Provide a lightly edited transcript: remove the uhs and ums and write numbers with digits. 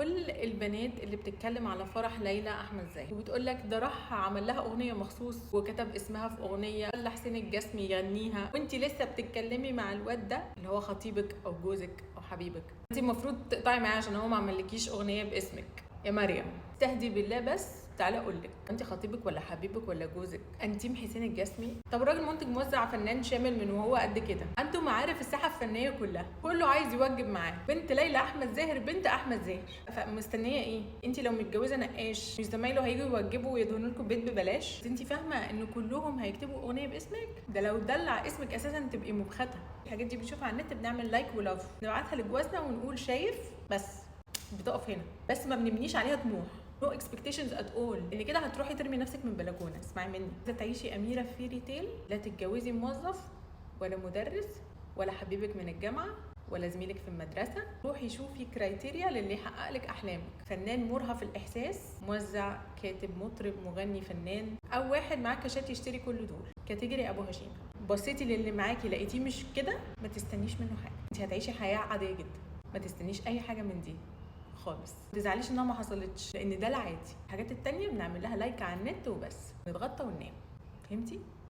كل البنات اللي بتتكلم على فرح ليلى احمد زاهر وبتقول لك ده راح عمل لها اغنيه مخصوص وكتب اسمها في اغنيه خلى حسين الجسمي يغنيها، وانت لسه بتتكلمي مع الواد ده اللي هو خطيبك او جوزك او حبيبك. انت المفروض تقطعي معاه عشان هو ما عملكيش اغنيه باسمك. يا مريم استهدي بالله، بس تعالى اقول لك، انت خطيبك ولا حبيبك ولا جوزك انتيم حسين الجسمي؟ طب الراجل منتج موزع فنان شامل من وهو قد كده، عنده معارف الساحه الفنيه كلها، كله عايز يوجب معاه. بنت ليلى احمد زاهر بنت احمد زاهر، فمستنيه ايه؟ انت لو متجوزه نقاش مش زمايله هيجوا يوجبوا ويدهنوا لكم بيت ببلاش؟ انت فاهمه ان كلهم هيكتبوا اغنيه باسمك؟ ده لو دلع اسمك اساسا تبقي مبخته. الحاجات دي بنشوفها على النت، بنعمل لايك ولاف، نبعتها لجوازنا ونقول شايف، بس بتقف هنا، بس ما بنبنيش عليها طموح. نو اكسبكتيشنز ات اول، ان كده هتروحي ترمي نفسك من بلكونه. اسمعي مني، اذا تعيشي اميره في فيري تيل لا تتجوزي موظف ولا مدرس ولا حبيبك من الجامعه ولا زميلك في المدرسه. روحي شوفي كرايتيريا للي يحقق لك احلامك، فنان مرهف الاحساس، موزع، كاتب، مطرب، مغني، فنان، او واحد معاه كاشات يشتري كل دول. كاتيجوري ابو هشيم. بصيتي للي معاكي لقيتيه مش كده، ما تستنيش منه حاجه. انت هتعيشي حياه عاديه جدا، ما تستنيش اي حاجه من دي خالص. ما تزعليش انها ما حصلتش، لان ده العادي. الحاجات التانية بنعمل لها لايك على النت وبس، نتغطى وننام. فهمتي؟